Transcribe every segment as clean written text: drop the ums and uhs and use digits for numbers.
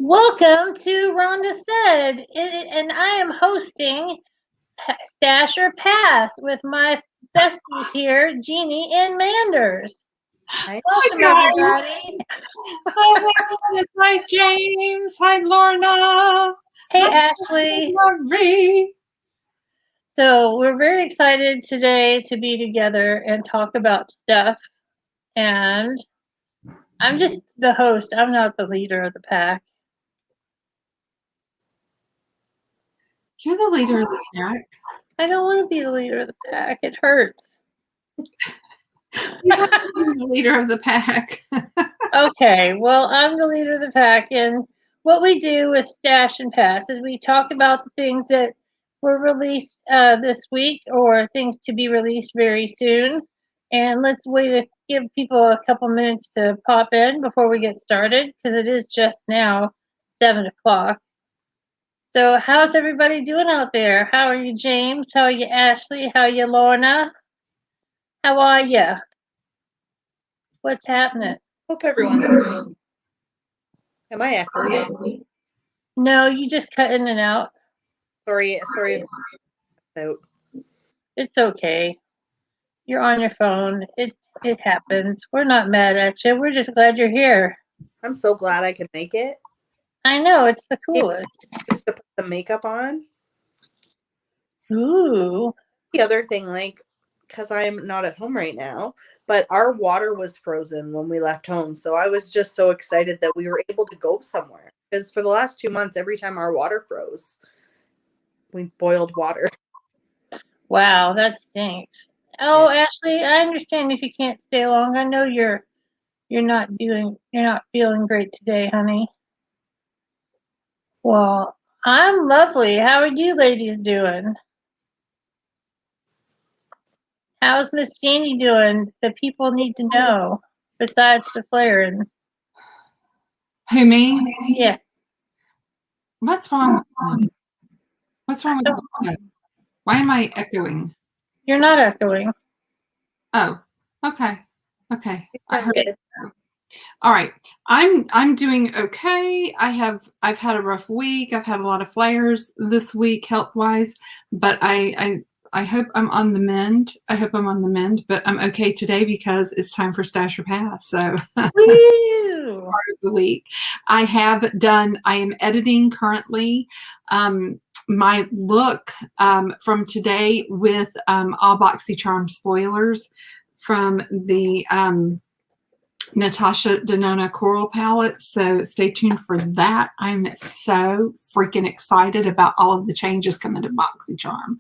Welcome to Rhonda Said, and I am hosting Stash or Pass with my besties here, Jeannie and Manders. Hi. Welcome, everybody. Hi, James. Hi, Lorna. Hey, Hi, Ashley. Marie. So we're very excited today to be together and talk about stuff. And I'm just the host. I'm not the leader of the pack. You're the leader of the pack. I don't want to be the leader of the pack. It hurts. You want to be the leader of the pack. Okay, well, I'm the leader of the pack, and what we do with Stash and Pass is we talk about the things that were released this week or things to be released very soon. And let's wait to give people a couple minutes to pop in before we get started because it is just now 7 o'clock. So, how's everybody doing out there? How are you, James? How are you, Ashley? How are you, Lorna? How are you? What's happening? Hope everyone's. Am I echoing? No, you just cut in and out. Sorry. It's okay. You're on your phone. It happens. We're not mad at you. We're just glad you're here. I'm so glad I could make it. I know, it's the coolest. Just to put the makeup on. Ooh. The other thing, because I'm not at home right now, but our water was frozen when we left home. So I was just so excited that we were able to go somewhere. Because for the last 2 months, every time our water froze, we boiled water. Wow, that stinks. Oh, yeah. Ashley, I understand if you can't stay long. I know you're not feeling great today, honey. Well, I'm lovely. How are you ladies doing? How's Miss Jeannie doing? The people need to know, besides the flaring. Who, me? Yeah. What's wrong with me? What's wrong with me? Why am I echoing? You're not echoing. Oh, okay. I heard it. All right. I'm doing okay. I've had a rough week. I've had a lot of flares this week health-wise, but I hope I'm on the mend. But I'm okay today because it's time for Stash or Pass. So part of the week. I am editing currently my look from today with all BoxyCharm spoilers from the Natasha Denona Coral palette. So stay tuned for that. I'm so freaking excited about all of the changes coming to BoxyCharm.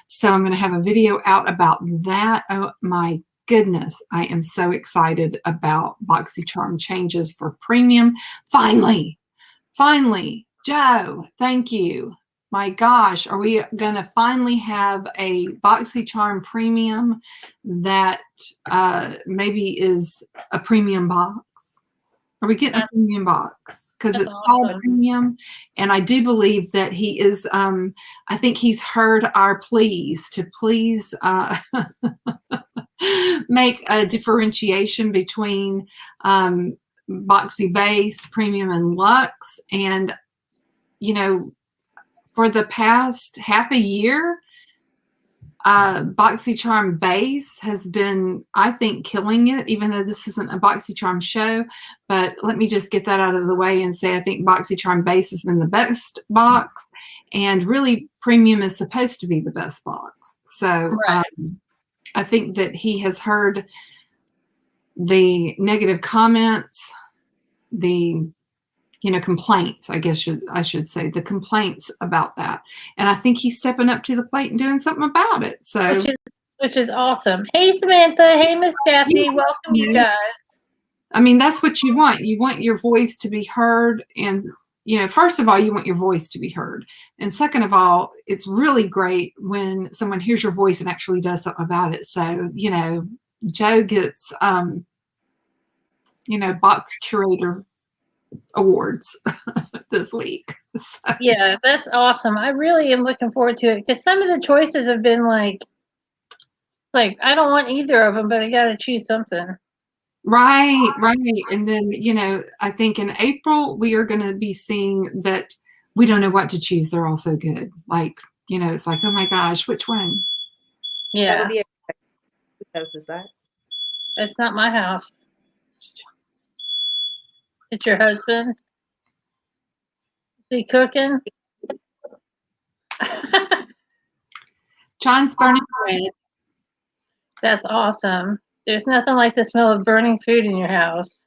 So I'm going to have a video out about that. Oh my goodness. I am so excited about BoxyCharm changes for premium. Finally, Joe, thank you. My gosh, are we going to finally have a BoxyCharm premium that maybe is a premium box? Are we getting a premium box? Because it's called premium. And I do believe that he is, I think he's heard our pleas to please make a differentiation between Boxy Base, Premium, and Luxe. And, you know, for the past half a year, BoxyCharm Base has been, I think, killing it, even though this isn't a BoxyCharm show. But let me just get that out of the way and say I think BoxyCharm Base has been the best box, and really Premium is supposed to be the best box. So right. I think that he has heard the negative comments, the complaints, I guess I should say, the complaints about that. And I think he's stepping up to the plate and doing something about it. So which is awesome. Hey, Samantha. Hey, Miss Daphne. Yeah. Welcome, you guys. I mean, that's what you want. You want your voice to be heard. And, first of all, you want your voice to be heard. And second of all, it's really great when someone hears your voice and actually does something about it. So, Joe gets, box curator awards this week. So. Yeah, that's awesome. I really am looking forward to it because some of the choices have been like I don't want either of them, but I got to choose something. Right, right. And then, I think in April we are going to be seeing that we don't know what to choose. They're all so good. Like, it's like, oh my gosh, which one? That'll Yeah, be whose house is that? it's not my house. It's your husband. Is he cooking? John's burning bread. That's awesome. There's nothing like the smell of burning food in your house.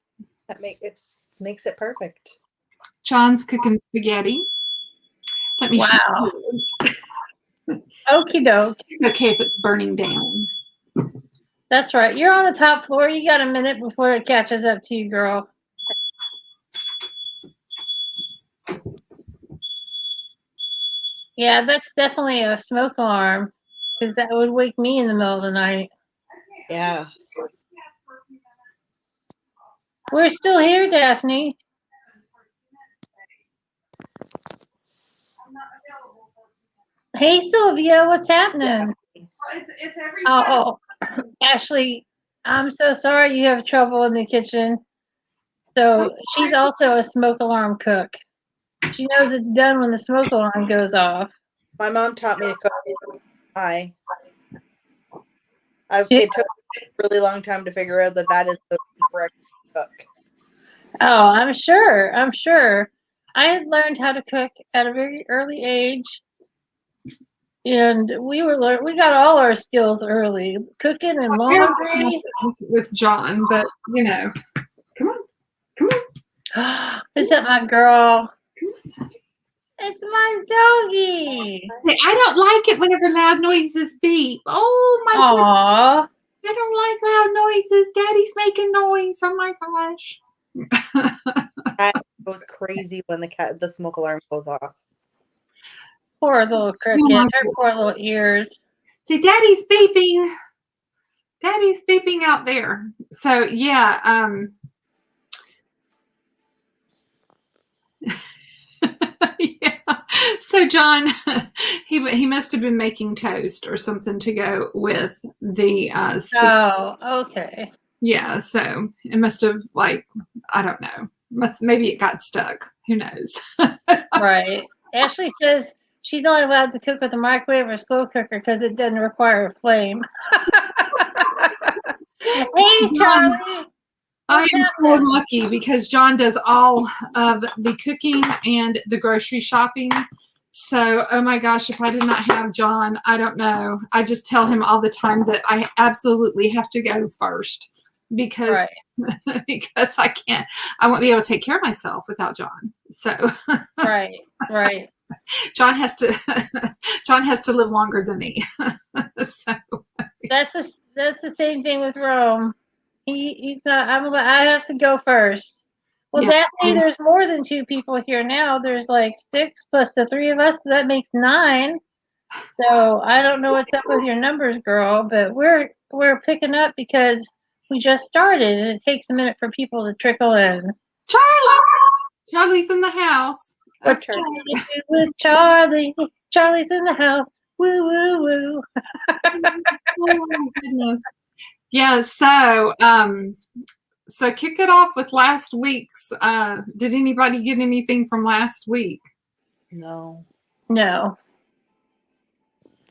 That makes it perfect. John's cooking spaghetti. Let me show Wow. you. Okie doke. It's okay if it's burning down. That's right. You're on the top floor. You got a minute before it catches up to you, girl. Yeah, that's definitely a smoke alarm because that would wake me in the middle of the night. Yeah. We're still here, Daphne. Hey, Sylvia, what's happening? It's every Oh, Ashley, I'm so sorry you have trouble in the kitchen. So she's also a smoke alarm cook. She knows it's done when the smoke alarm goes off. My mom taught me to cook. It took a really long time to figure out that is the correct cook. Oh, I'm sure. I'm sure. I had learned how to cook at a very early age, and we got all our skills early, cooking and laundry. with John, but come on. Is that my girl? It's my doggy. I don't like it whenever loud noises beep. Oh my goodness. Aw. I don't like loud noises. Daddy's making noise. Oh my gosh. That goes crazy when the smoke alarm goes off. Poor little cricket. Her poor little ears. See, Daddy's beeping. Daddy's beeping out there. So yeah, yeah. So John, he must have been making toast or something to go with the Oh, okay. Yeah, so it must have, like, I don't know. Maybe it got stuck. Who knows? Right. Ashley says she's only allowed to cook with a microwave or slow cooker because it doesn't require a flame. Hey, Charlie. I am so lucky because John does all of the cooking and the grocery shopping. So, oh my gosh, if I did not have John, I don't know. I just tell him all the time that I absolutely have to go first because because I won't be able to take care of myself without John. So right. John has to live longer than me. So that's the same thing with Rome. He's not. I have to go first. Well, yeah. Daphne, there's more than 2 people here now. There's like 6 plus the 3 of us, so that makes 9. So I don't know what's up with your numbers, girl, but we're picking up because we just started, and it takes a minute for people to trickle in. Charlie's in the house. What okay. With Charlie? Charlie's in the house. Woo woo woo. Oh my goodness. Yeah, so kick it off with last week's. Did anybody get anything from last week? No.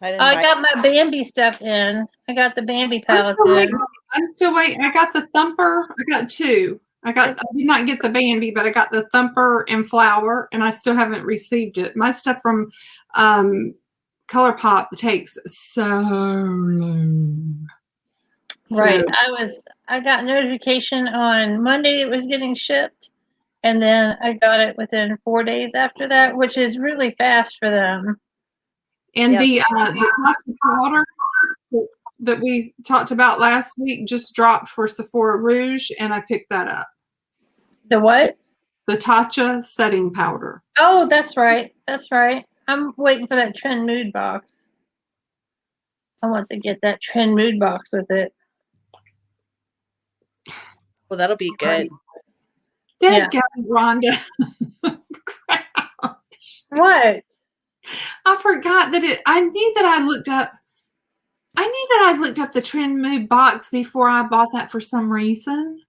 I got my Bambi stuff in. I got the Bambi pallets in. I'm still waiting. I got the Thumper. I got 2. I did not get the Bambi, but I got the Thumper and Flower, and I still haven't received it. My stuff from ColourPop takes so long. Right. I got notification on Monday it was getting shipped, and then I got it within 4 days after that, which is really fast for them. And the powder that we talked about last week just dropped for Sephora Rouge, and I picked that up. The what? The Tatcha setting powder. Oh, that's right. I'm waiting for that Trend Mood box. I want to get that Trend Mood box with it. Well, that'll be good. Yeah. Rhonda. What? I forgot that I knew that I looked up the Trend Mood box before I bought that for some reason.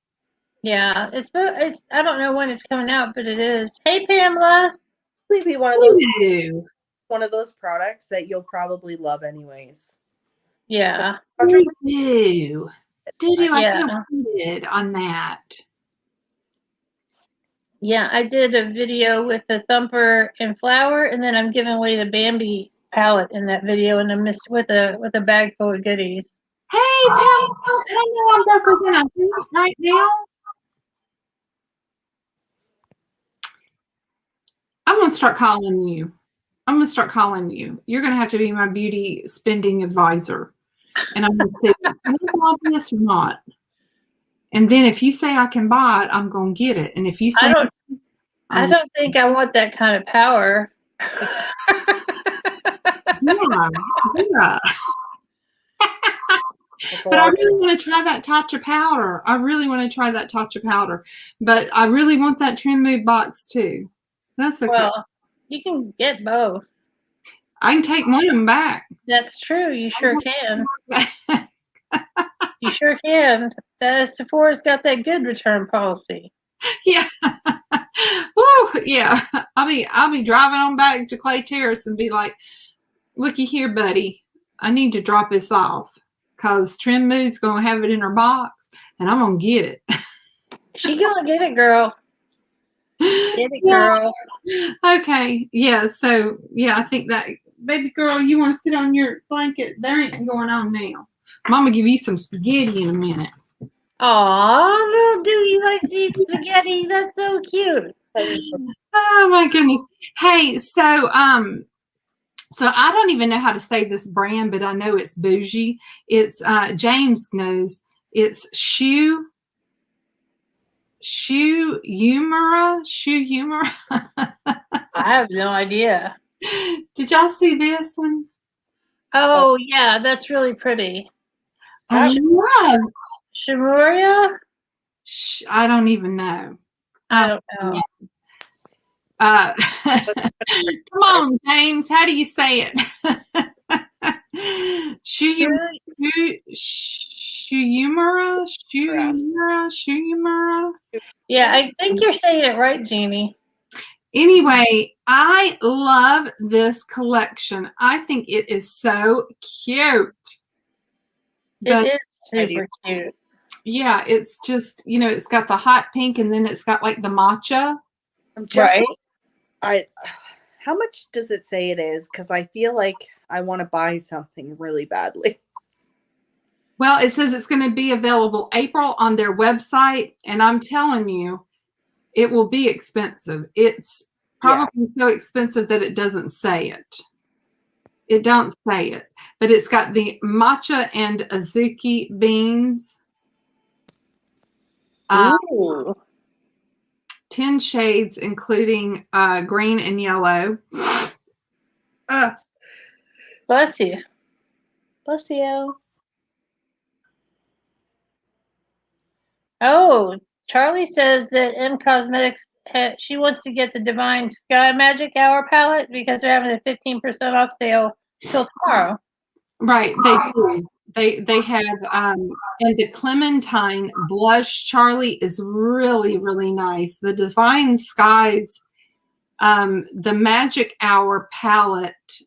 Yeah, it's I don't know when it's coming out, but it is. Hey Pamela. It'll be Ooh, one of those products that you'll probably love anyways. Yeah. do. I Yeah. feel good on that. Yeah, I did a video with the thumper and flour, and then I'm giving away the Bambi palette in that video, and I'm with a bag full of goodies. Hey, Pamela, I know I'm broker than I think right now. I'm going to start calling you. You're going to have to be my beauty spending advisor. And I'm going to say, can I buy this or not? And then if you say I can buy it, I'm going to get it. And if you say I don't think I want that kind of power. yeah. But I really want to try that Tatcha powder. But I really want that Trim Move box too. That's okay. Well, you can get both. I can take one of them back. That's true. You sure can. You sure can. Sephora's got that good return policy. Yeah. Woo, yeah. I'll be driving on back to Clay Terrace and be like, looky here, buddy. I need to drop this off because Trim Move's gonna have it in her box and I'm gonna get it. She gonna get it, girl. Get it, girl. Okay. Yeah. So yeah, I think that baby girl, you want to sit on your blanket? There ain't nothing going on now. Mama give you some spaghetti in a minute. Aw, little do you like to eat spaghetti? That's so cute. Oh my goodness. Hey, so I don't even know how to say this brand, but I know it's bougie. It's James knows. It's Shoe Humora. I have no idea. Did y'all see this one? Oh yeah, that's really pretty. I love Shimuria? I don't even know. I don't know. Come on, James. How do you say it? Shuyumura. Yeah, I think you're saying it right, Jeannie. Anyway, I love this collection. I think it is so cute. It is super cute. Yeah, it's just, it's got the hot pink and then it's got like the matcha. Right. How much does it say it is? Because I feel like I want to buy something really badly. Well, it says it's going to be available April on their website. And I'm telling you, it will be expensive. It's probably so expensive that it doesn't say it. It don't say it. But it's got the matcha and azuki beans. 10 shades, including green and yellow. Bless you. Bless you. Oh, Charlie says that M Cosmetics, she wants to get the Divine Sky Magic Hour palette because they're having a 15% off sale till tomorrow. Right, they do. They have and the Clementine blush, Charlie, is really, really nice. The Divine Skies, the Magic Hour palette.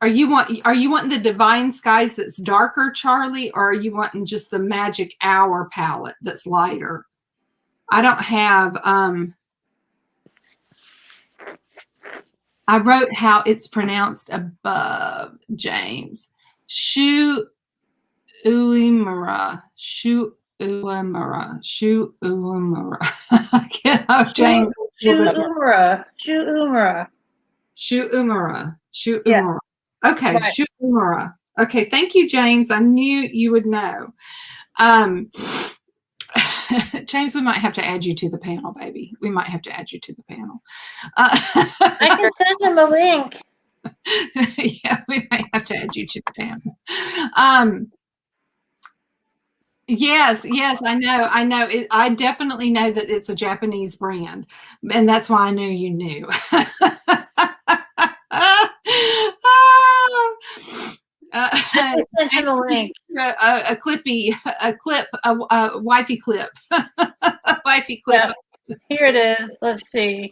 Are you wanting the Divine Skies that's darker, Charlie, or are you wanting just the Magic Hour palette that's lighter? I don't have I wrote how it's pronounced above, James. Uemura. James. Shu'umura. Yeah. Okay, right. Shu'umura. Okay, thank you, James. I knew you would know. James, we might have to add you to the panel, baby. We might have to add you to the panel. I can send him a link. Yeah, we might have to add you to the panel. Yes, I know. I definitely know that it's a Japanese brand, and that's why I knew you knew. I sent him a link. A wifey clip. wifey click. Yeah. Here it is. Let's see.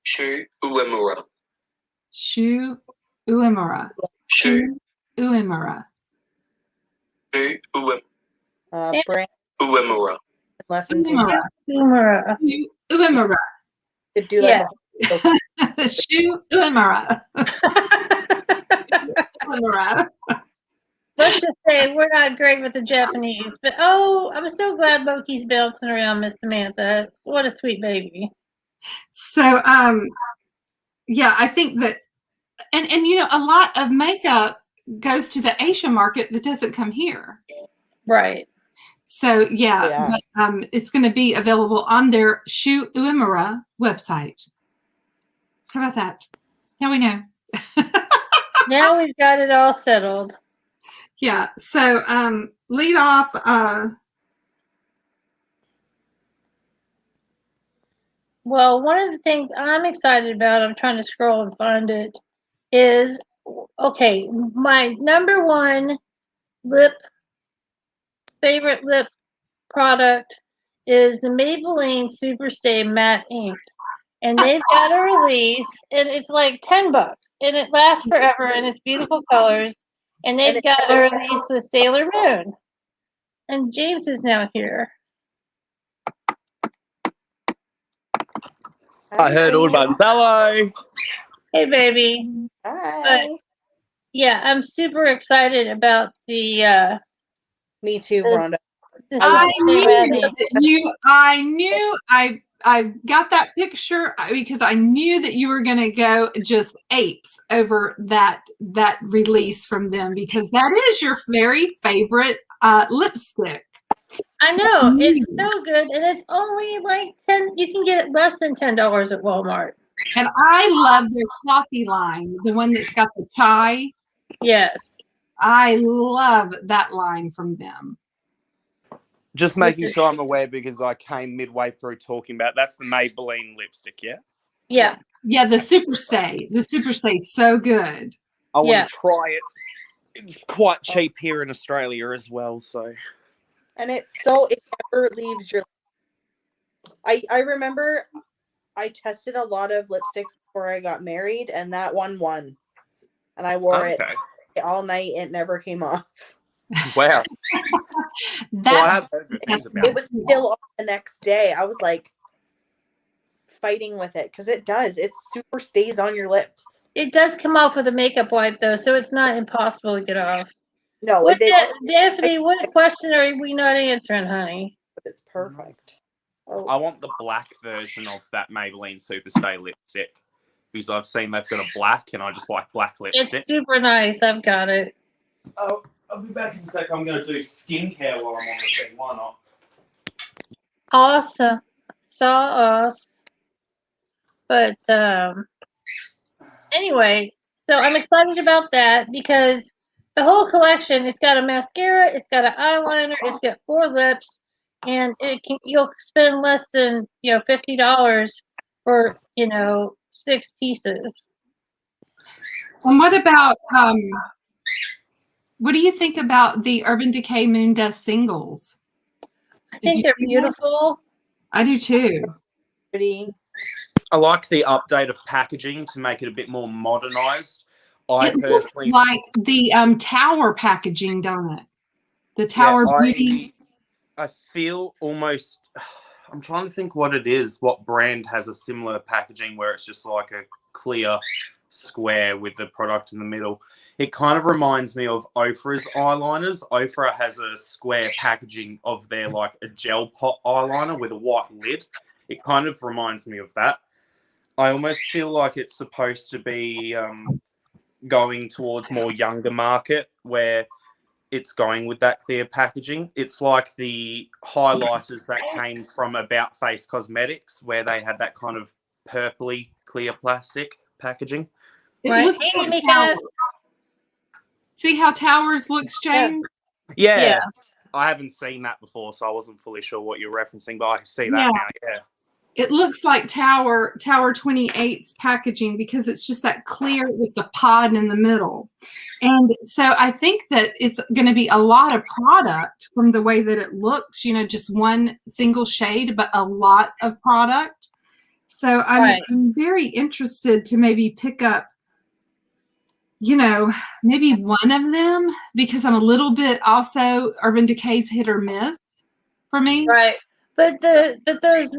Shu Uemura. Shu Uemura. Shu Uemura. Brand Uemura. lessons. Uemura. Humor. Uemura. Could do like Yeah. a whole Shu Uemura. Uemura. Let's just say we're not great with the Japanese, but oh, I'm so glad Loki's bouncing around Miss Samantha. What a sweet baby. So, yeah, I think that, and a lot of makeup goes to the Asian market that doesn't come here. Right. So, yeah. Yes. But, it's going to be available on their Shu Uemura website. How about that? Now we know. Now we've got it all settled. Yeah. So, lead off. Well, one of the things I'm excited about, I'm trying to scroll and find it, is okay, my number one favorite lip product is the Maybelline Superstay Matte Ink. And they've got a release, and it's like $10, and it lasts forever, and it's beautiful colors. And they've got a release with Sailor Moon. And James is now here. I heard all about this. Hello. Hey, baby. Hi. But yeah, I'm super excited about the. Me too, Rhonda. the I Superstay Matte Ink. I got that picture because I knew that you were going to go just apes over that release from them, because that is your very favorite lipstick. I know, it's so good, and it's only like 10. You can get it less than $10 at Walmart. And I love their coffee line, the one that's got the chai. Yes. I love that line from them. Just making sure I'm aware, because I came midway through talking about that's the Maybelline lipstick, yeah? Yeah. Yeah, the Superstay. The Superstay is so good. I want to try it. It's quite cheap here in Australia as well, so. And it never leaves your. I remember I tested a lot of lipsticks before I got married, and that one won. And I wore it all night. It never came off. Wow. It was still on the next day. I was like fighting with it, because it does. It super stays on your lips. It does come off with a makeup wipe, though, so it's not impossible to get off. No, Daphne, what question are we not answering, honey? It's perfect. Oh. I want the black version of that Maybelline Superstay lipstick, because I've seen they've got a black, and I just like black lipstick. It's super nice. I've got it. Oh, I'll be back in a sec. I'm going to do skincare while I'm on the thing. Why not? Awesome. Sauce. But anyway, so I'm excited about that, because the whole collection, it's got a mascara, it's got an eyeliner, it's got 4 lips, and you'll spend less than $50 for 6 pieces. And what about what do you think about the Urban Decay Moon Dust singles? I think they're beautiful. I do too. Pretty. I like the update of packaging to make it a bit more modernized. It looks like the Tower packaging, don't it? The Tower Beauty. I feel almost. I'm trying to think what it is. What brand has a similar packaging where it's just like a clear square with the product in the middle? It kind of reminds me of Ofra's eyeliners. Ofra has a square packaging of their like a gel pot eyeliner with a white lid. It kind of reminds me of that. I almost feel like it's supposed to be going towards more younger market, where it's going with that clear packaging. It's like the highlighters that came from About Face Cosmetics, where they had that kind of purpley clear plastic packaging. It looks like Towers. See how Towers looks, James? Yeah. I haven't seen that before, so I wasn't fully sure what you're referencing, but I see that now, yeah. it looks like Tower 28's packaging because it's just that clear with the pod in the middle. And so I think that it's going to be a lot of product from the way that it looks, just one single shade, but a lot of product. So I'm very interested to maybe pick up, maybe one of them, because I'm a little bit also Urban Decay's hit or miss for me. Right. But those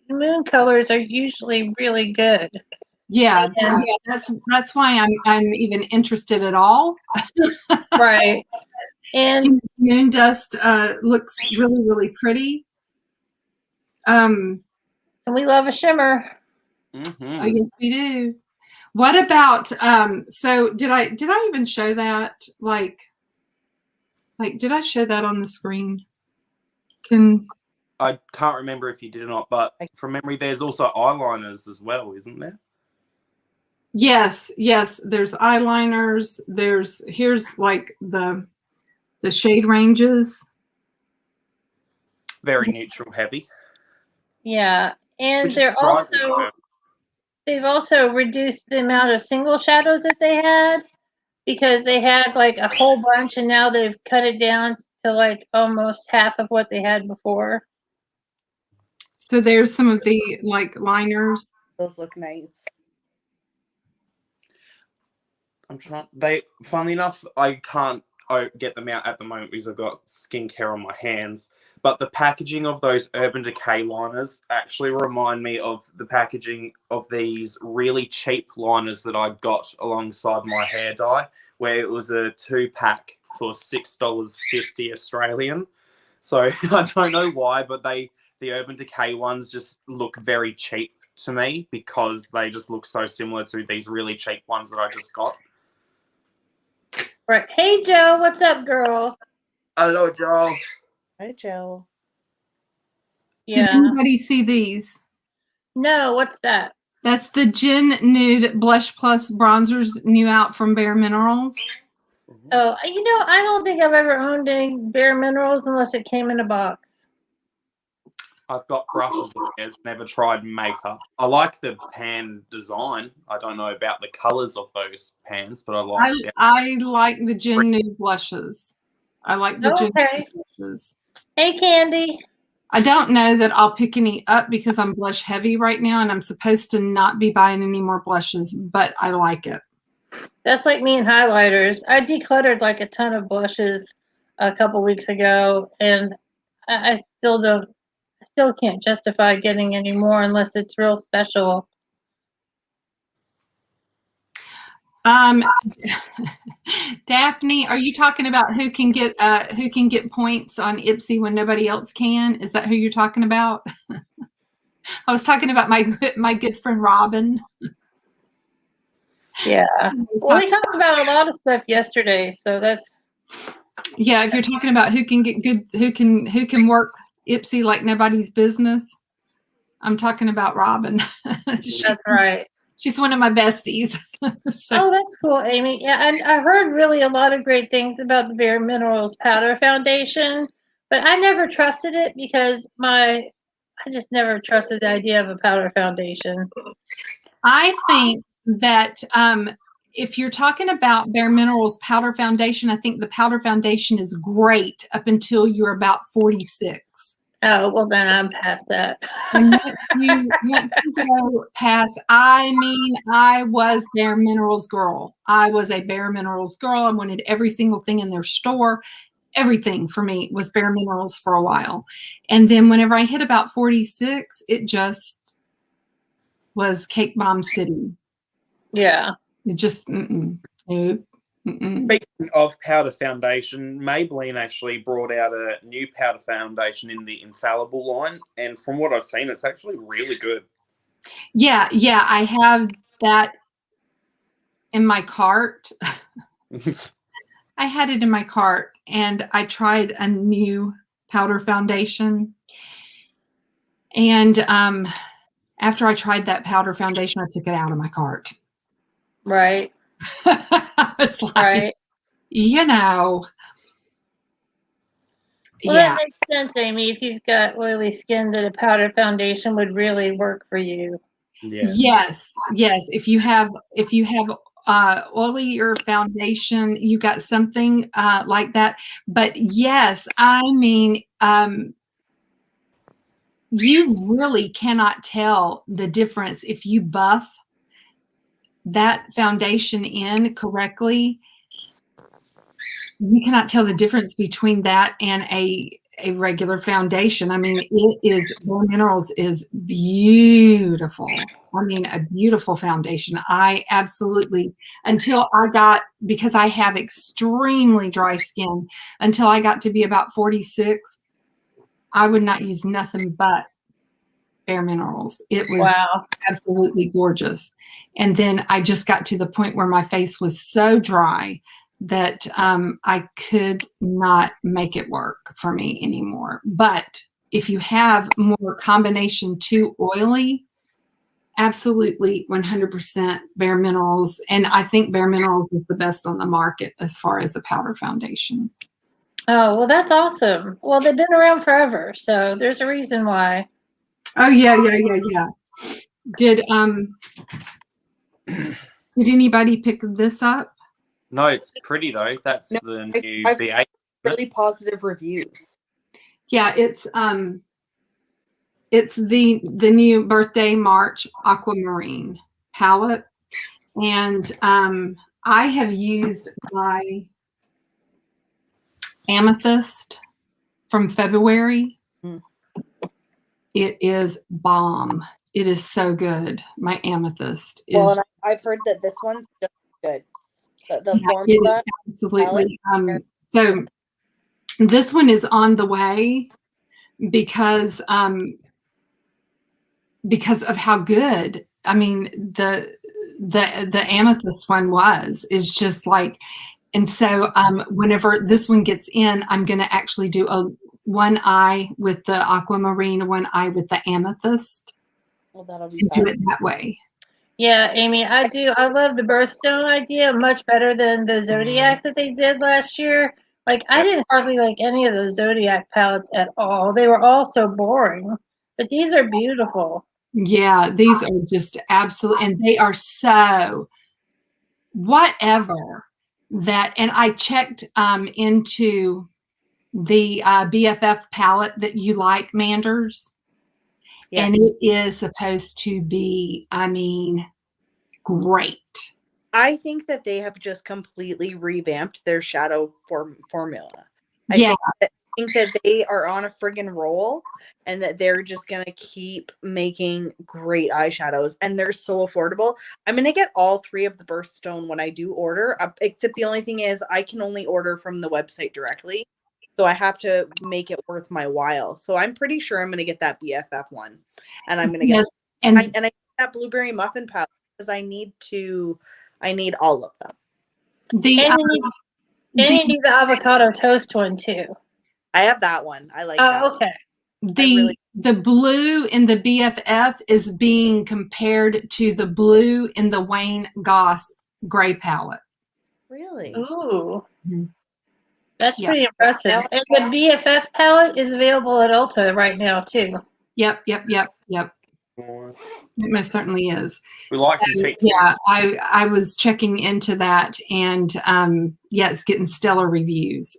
moon colors are usually really good. Yeah, that's why I'm even interested at all. Right. And Moon Dust looks really, really pretty. and we love a shimmer. Mm-hmm. I guess we do. What about so did I even show that? Like did I show that on the screen? I can't remember if you did or not, but from memory, there's also eyeliners as well, isn't there? Yes, there's eyeliners. Here's like the shade ranges. Very neutral heavy. Yeah. And Which is surprising. they've also reduced the amount of single shadows that they had, because they had like a whole bunch and now they've cut it down to like almost half of what they had before. So there's some of the like liners. Those look nice. Funnily enough, I can't get them out at the moment because I've got skincare on my hands. But the packaging of those Urban Decay liners actually remind me of the packaging of these really cheap liners that I got alongside my hair dye, where it was a 2-pack for $6.50 Australian. So I don't know why, but the Urban Decay ones just look very cheap to me because they just look so similar to these really cheap ones that I just got. Right. Hey, Joe, what's up, girl? Hello, Joe. Hi, Joe. Yeah. Did anybody see these? No, what's that? That's the Gin Nude Blush Plus bronzers new out from Bare Minerals. Oh, I don't think I've ever owned any Bare Minerals unless it came in a box. I've got brushes of theirs, never tried makeup. I like the pan design. I don't know about the colors of those pans, but I like it. I like the Gin Nude blushes. I like the Gin Nude blushes. Hey, Candy. I don't know that I'll pick any up because I'm blush heavy right now and I'm supposed to not be buying any more blushes, but I like it. That's like me and highlighters. I decluttered like a ton of blushes a couple weeks ago, and I still can't justify getting any more unless it's real special. Daphne, are you talking about who can get points on Ipsy when nobody else can? Is that who you're talking about? I was talking about my good friend Robin. Yeah. Well, we talked about a lot of stuff yesterday, so that's. Yeah, if you're talking about who can get good, who can work Ipsy like nobody's business, I'm talking about Robin. That's right. She's one of my besties. So. Oh, that's cool, Amy. Yeah, and I heard really a lot of great things about the Bare Minerals powder foundation, but I never trusted it because I just never trusted the idea of a powder foundation. I think that if you're talking about Bare Minerals powder foundation, I think the powder foundation is great up until you're about 46. Oh, well, then I'm past that. And once you go past, I was Bare Minerals girl. I was a Bare Minerals girl. I wanted every single thing in their store. Everything for me was Bare Minerals for a while. And then whenever I hit about 46, it just was Cake Bomb City. Yeah. It just, nope. Speaking of powder foundation, Maybelline actually brought out a new powder foundation in the Infallible line, and from what I've seen, it's actually really good. Yeah, I have that in my cart. I had it in my cart, and I tried a new powder foundation, and after I tried that powder foundation, I took it out of my cart. Right. It's like, right. Well, yeah. that makes sense, Amy. If you've got oily skin, that a powder foundation would really work for you. Yeah. Yes, yes. If you have oilier foundation, you got something like that. But yes, I mean, you really cannot tell the difference if you buff that foundation in correctly. You cannot tell the difference between that and a regular foundation. I mean, it is, Bare Minerals is beautiful. I mean, a beautiful foundation. I absolutely, until I got, because I have extremely dry skin, until I got to be about 46, I would not use nothing but Bare Minerals. It was Wow. absolutely gorgeous. And then I just got to the point where my face was so dry that I could not make it work for me anymore. But if you have more combination too oily, absolutely 100% Bare Minerals. And I think Bare Minerals is the best on the market as far as a powder foundation. Oh, well, that's awesome. Well, they've been around forever, so there's a reason why. Oh yeah. Did did anybody pick this up? No, it's pretty though. That's No, the I- new I've B8. Really positive reviews. Yeah, it's the new Birthday March Aquamarine palette, and I have used my Amethyst from February. Mm. It is bomb. It is so good. My Amethyst is, Well, and I've heard that this one's just good. The yeah, it formula. is absolutely. So this one is on the way because of how good, I mean, the Amethyst one is just like, and so whenever this one gets in, I'm going to actually do one eye with the aquamarine, one eye with the Amethyst, Well, that'll be and do fun. it that way. Yeah, Amy, I do. I love the birthstone idea much better than the Zodiac that they did last year. Like, I didn't hardly like any of the Zodiac palettes at all. They were all so boring, but these are beautiful. Yeah, these are just absolute, and they are so whatever that. And I checked into the BFF palette that you like, Manders. Yes. And it is supposed to be, I mean, great. I think that they have just completely revamped their shadow formula. Yeah. I think that they are on a friggin' roll and that they're just going to keep making great eyeshadows. And they're so affordable. I'm going to get all 3 of the birthstone when I do order, except the only thing is I can only order from the website directly. So I have to make it worth my while. So I'm pretty sure I'm going to get that BFF one. And I'm going to get and I get that blueberry muffin palette because I need all of them. the And you need the avocado toast one too. I have that one. I like that. Oh, okay. the blue in the BFF is being compared to the blue in the Wayne Goss gray palette. Really? Ooh. Mm-hmm. That's Yeah. pretty impressive. And the BFF palette is available at Ulta right now too. Yep. It most certainly is. We like some cheap. Yeah, I was checking into that, and yeah, it's getting stellar reviews.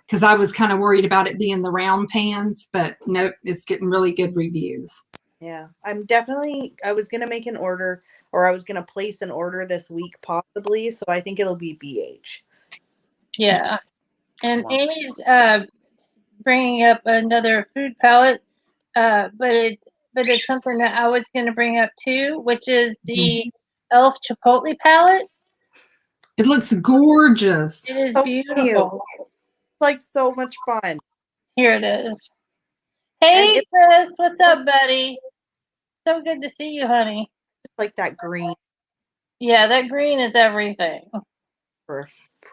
Because I was kind of worried about it being the round pans, but nope, it's getting really good reviews. Yeah, I was going to make an order, or I was going to place an order this week possibly, so I think it'll be BH. Yeah. And Amy's bringing up another food palette, but it's something that I was going to bring up too, which is the Elf Chipotle palette. It looks gorgeous. It is So beautiful. It's like so much fun. Here it is. Hey, Chris, what's up, buddy? So good to see you, honey. It's like that green Yeah, that green is everything. for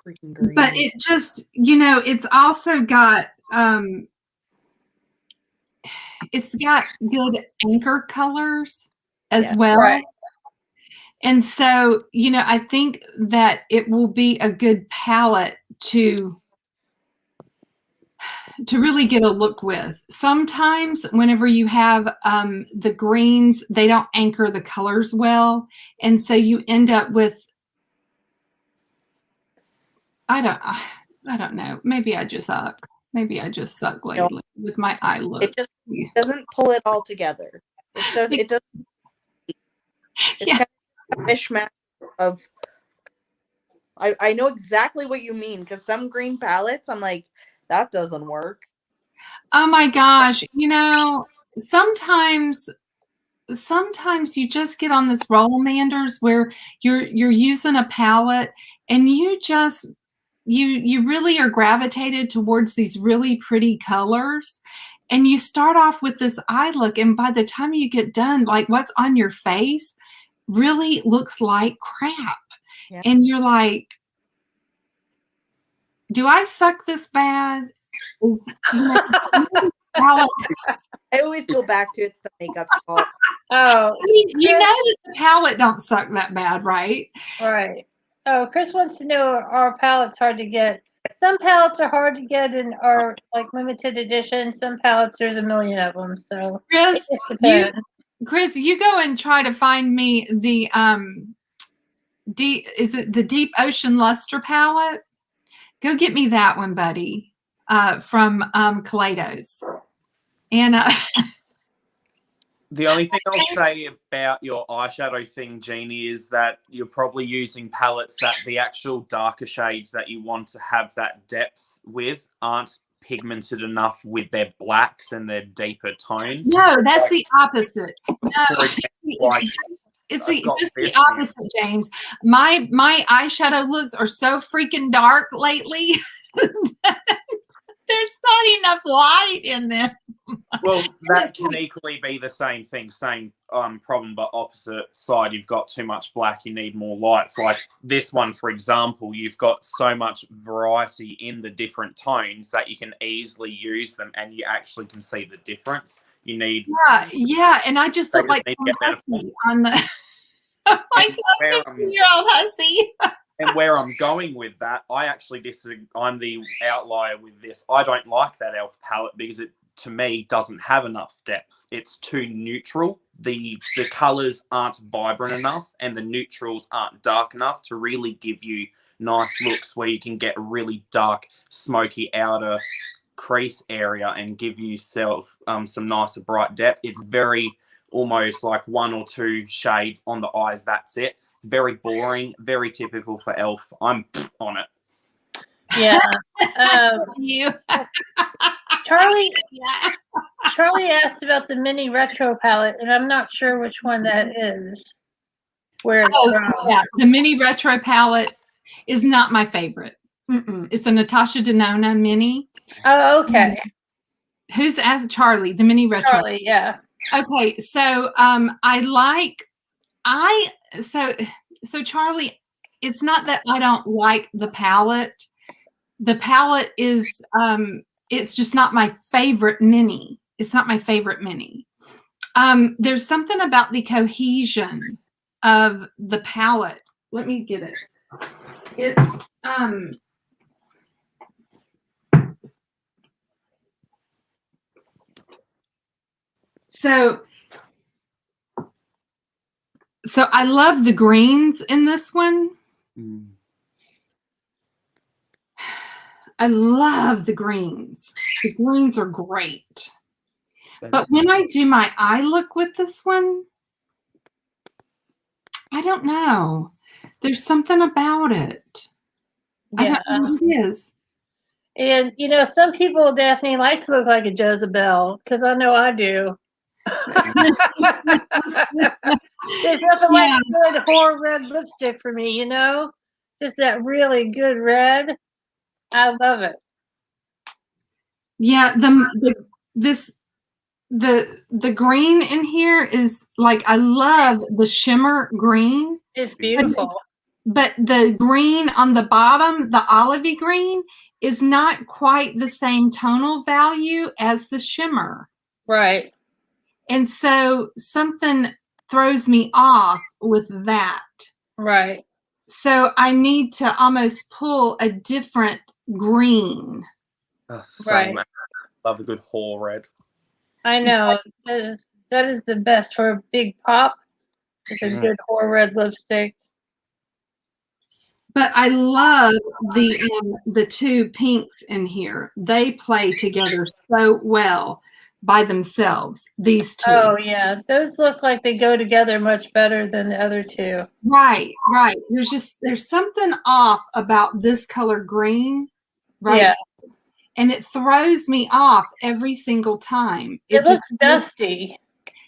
freaking green. But it just, it's also got it's got good anchor colors as well. Right. And so, I think that it will be a good palette to to really get a look with. Sometimes whenever you have the greens, they don't anchor the colors well. And so you end up with, I don't know. Maybe I just suck. Maybe I just suck lately with my eye look. It just doesn't pull it all together. It doesn't. It's Yeah. kind of a mishmash of. I know exactly what you mean, because some green palettes, I'm like, that doesn't work. Oh my gosh. You know, sometimes you just get on this roll, Manders, where you're using a palette and you just you really are gravitated towards these really pretty colors, and you start off with this eye look, and by the time you get done, like what's on your face really looks like crap. Yeah. And you're like, do I suck this bad? Palette. I always go back to it's the makeup's fault. Oh, You know that the palette don't suck that bad, right? right. Oh, Chris wants to know, are palettes hard to get? Some palettes are hard to get and are like limited edition. Some palettes, there's a million of them. So it Chris, just depends. Chris, you go and try to find me the is it the Deep Ocean Luster palette? Go get me that one, buddy, from Kaleidos. And The only thing I'll say about your eyeshadow thing, Jeannie, is that you're probably using palettes that the actual darker shades that you want to have that depth with aren't pigmented enough with their blacks and their deeper tones. no, that's the opposite. No, For example, like, it's I've got just the this here. opposite, James. My eyeshadow looks are so freaking dark lately. There's not enough light in them. Well, that can equally be the same thing, same problem, but opposite side. You've got too much black, you need more lights. Like this one, for example, you've got so much variety in the different tones that you can easily use them and you actually can see the difference. You need... Yeah, and I just look like Hussy on the... like a 15-year-old hussy. And where I'm going with that, I actually disagree. I'm the outlier with this. I don't like that e.l.f. palette because it, to me, doesn't have enough depth. It's too neutral. The colors aren't vibrant enough and the neutrals aren't dark enough to really give you nice looks where you can get a really dark, smoky outer crease area and give yourself some nicer bright depth. It's very almost like one or two shades on the eyes. That's it. It's very boring, very typical for e.l.f. I'm on it. Yeah. You. Charlie asked about the mini retro palette, and I'm not sure which one that is. Where it's from. Yeah, the mini retro palette is not my favorite. It's a Natasha Denona mini. Oh, okay. Who's asked? Charlie, the mini retro. Charlie, yeah. Okay, so so Charlie, it's not that I don't like the palette. The palette is it's just not my favorite mini. It's not my favorite mini. There's something about the cohesion of the palette. Let me get it. It's so I love the greens in this one. I love the greens. The greens are great. But when I do my eye look with this one, I don't know. There's something about it. I don't know what it is. And, you know, some people definitely like to look like a Jezebel, because I know I do. There's nothing like a good whore red lipstick for me, you know? Just that really good red. I love it. Yeah, the green in here is like, I love the shimmer green. It's beautiful. But the green on the bottom, the olivey green, is not quite the same tonal value as the shimmer. Right. And so something throws me off with that. Right. So I need to almost pull a different green. Same. Right. Love a good whore red. I know that is the best for a big pop. It's a good whore red lipstick. But I love the two pinks in here. They play together so well by themselves. These two. Oh yeah, those look like they go together much better than the other two. Right. There's something off about this color green, right? Yeah. And it throws me off every single time. It looks dusty.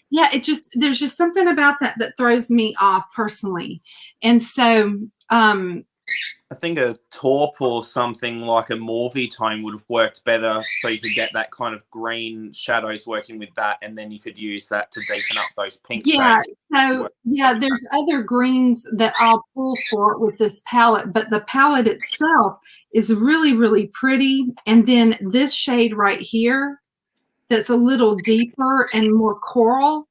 Yeah, there's just something about that throws me off personally. And so I think a taupe or something like a mauvey tone would have worked better, so you could get that kind of green shadows working with that, and then you could use that to deepen up those pink shades. So there's other greens that I'll pull for with this palette, but the palette itself is really, really pretty. And then this shade right here that's a little deeper and more coral,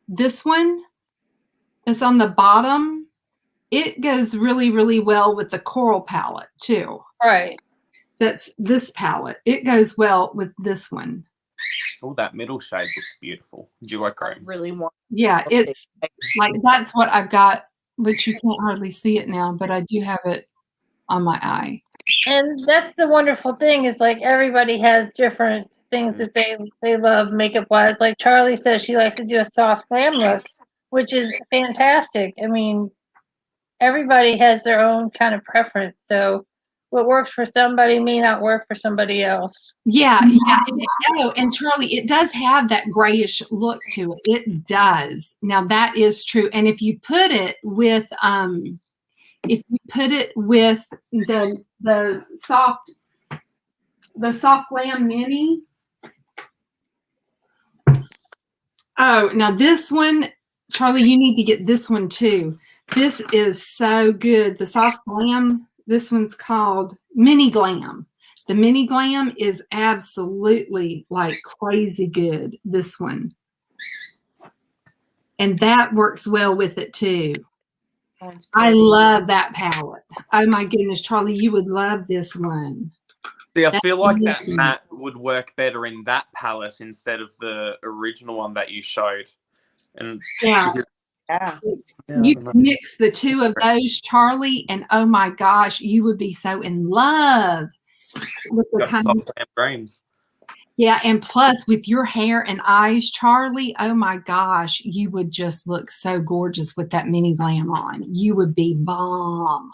this one is on the bottom. It goes really, really well with the coral palette too. Right. That's this palette. It goes well with this one. Oh, that middle shade looks beautiful. Duochrome. Really want. Yeah, it's like that's what I've got, which you can't hardly see it now, but I do have it on my eye. And that's the wonderful thing is like everybody has different things that they love makeup wise. Like Charlie says she likes to do a soft glam look, which is fantastic. I mean, everybody has their own kind of preference. So what works for somebody may not work for somebody else. Yeah. And Charlie, it does have that grayish look to it. It does. Now that is true. And if you put it with the soft glam mini. Oh, now this one, Charlie, you need to get this one too. This is so good. The soft glam, this one's called Mini Glam. The Mini Glam is absolutely like crazy good, this one. And that works well with it too. I love that palette. Oh my goodness, Charlie, you would love this one. See, I feel like that matte would work better in that palette instead of the original one that you showed. And yeah. You can mix the two of those, Charlie, and oh my gosh, you would be so in love with the kind of dreams. Yeah, and plus with your hair and eyes, Charlie, oh my gosh, you would just look so gorgeous with that mini glam on. You would be bomb.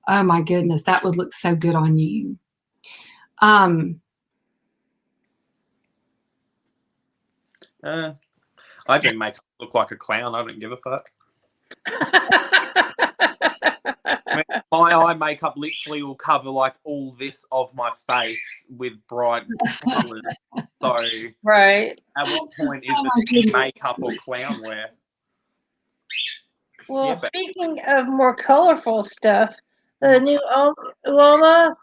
Oh my goodness, that would look so good on you. I do make it look like a clown. I don't give a fuck. My eye makeup literally will cover like all this of my face with bright colors. So, right. At what point is it makeup or clown wear? Well, speaking of more colorful stuff, the new Uma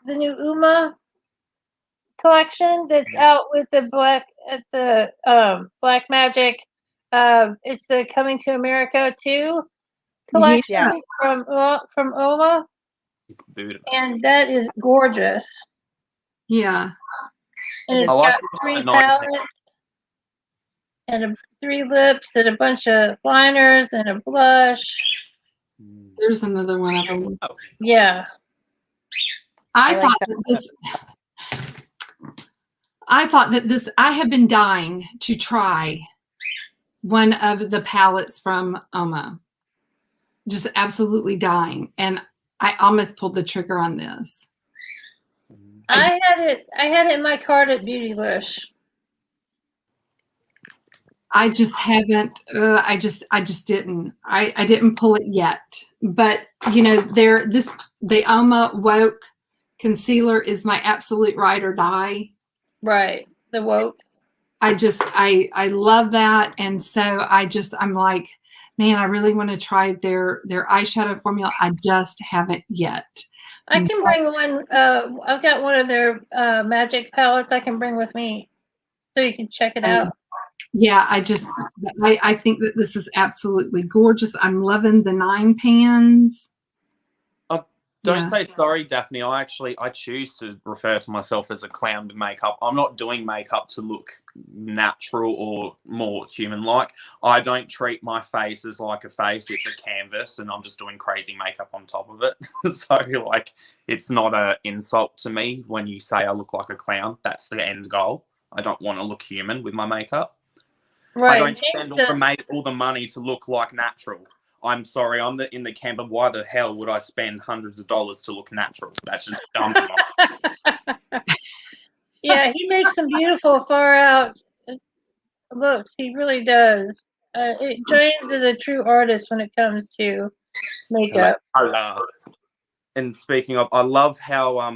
collection that's out with the Black Magic. It's the Coming to America 2 collection from Oma. And that is gorgeous. Yeah. And it's got 3 palettes and 3 lips and a bunch of liners and a blush. There's another one of them. Yeah. I thought that this, I have been dying to try one of the palettes from Oma. Just absolutely dying. And I almost pulled the trigger on this. I had it in my cart at Beautylish. I just haven't, I just didn't. I didn't pull it yet. But, you know, the Oma Woke concealer is my absolute ride or die. Right. The Woke. I love that. And so I'm like, man, I really want to try their eyeshadow formula. I just haven't yet. I can bring one. I've got one of their magic palettes I can bring with me so you can check it out. Yeah, I think that this is absolutely gorgeous. I'm loving the 9 pans. Don't Yeah. say sorry, Daphne. I choose to refer to myself as a clown with makeup. I'm not doing makeup to look natural or more human-like. I don't treat my face as like a face. It's a canvas, and I'm just doing crazy makeup on top of it. So, like, it's not an insult to me when you say I look like a clown. That's the end goal. I don't want to look human with my makeup. Right. I don't James spend does. all the money to look like natural. I'm sorry, I'm in the camp of why the hell would I spend hundreds of dollars to look natural? That's just dumb. Yeah, he makes some beautiful far out looks. He really does. James is a true artist when it comes to makeup. And speaking of, I love how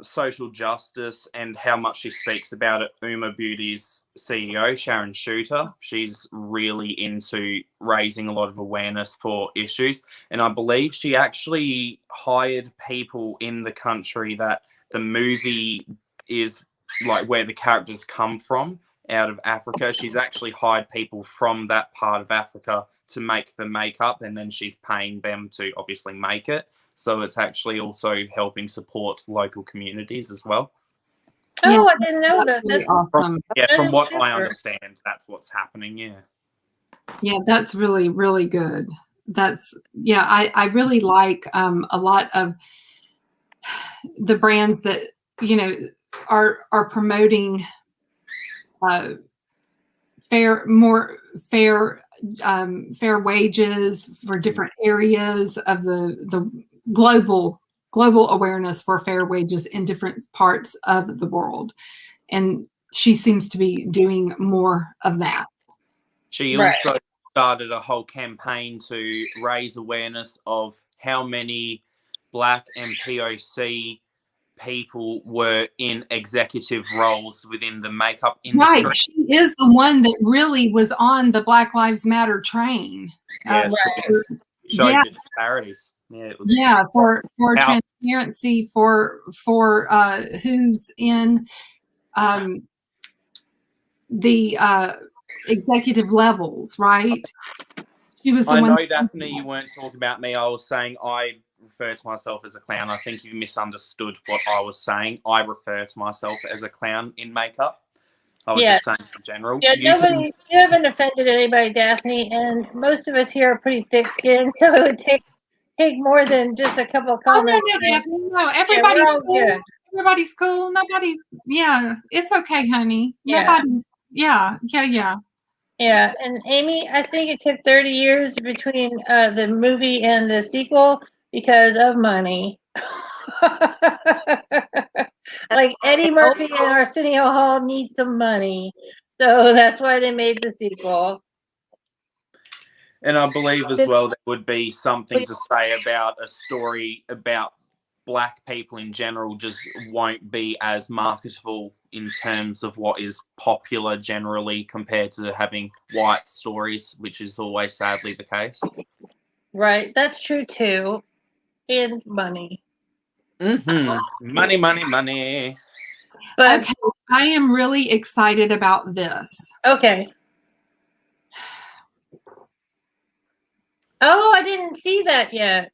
social justice and how much she speaks about it. Uma Beauty's CEO, Sharon Shooter, she's really into raising a lot of awareness for issues. And I believe she actually hired people in the country that the movie is like where the characters come from, out of Africa. She's actually hired people from that part of Africa to make the makeup, and then she's paying them to obviously make it. So it's actually also helping support local communities as well. Oh, Yeah, I didn't know That's that. really awesome. that From is what super. I understand, that's what's happening. Yeah, that's really, really good. I really like a lot of the brands that, are promoting fair wages for different areas of the global awareness for fair wages in different parts of the world. And she seems to be doing more of that. She also started a whole campaign to raise awareness of how many Black and POC people were in executive roles within the makeup industry. Right. She is the one that really was on the Black Lives Matter train. Yeah, showed the disparities. Yeah, it was. Yeah, for transparency, for who's in the executive levels, right? She was the I one. know, Daphne, you weren't talking about me. I was saying I refer to myself as a clown. I think you misunderstood what I was saying. I refer to myself as a clown in makeup. I was just saying in general. Yeah, you haven't offended anybody, Daphne, and most of us here are pretty thick-skinned, so it would take more than just a couple of comments. Oh, no, Daphne, no, everybody's all cool. good. Everybody's cool. Nobody's. Yeah, it's okay, honey. Yeah. Nobody's. Yeah. Yeah, and Amy, I think it took 30 years between the movie and the sequel because of money. Like Eddie Murphy and Arsenio Hall need some money, so that's why they made the sequel. And I believe as well there would be something to say about a story about Black people in general just won't be as marketable in terms of what is popular generally compared to having white stories, which is always sadly the case. Right, that's true too. And money. Money. But Okay, I am really excited about this. okay. Oh, I didn't see that yet.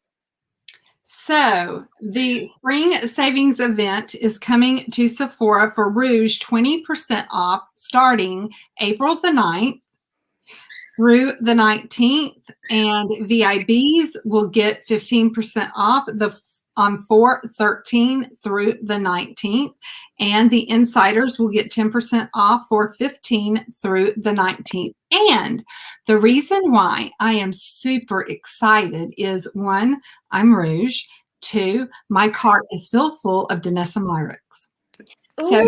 So the spring savings event is coming to Sephora for Rouge, 20% off starting April the 9th through the 19th, and VIBs will get 15% off on 4/13 through the 19th, and the insiders will get 10% off for 15 through the 19th. And the reason why I am super excited is, one, I'm Rouge. Two, my cart is filled full of Danessa Myrick's. Ooh,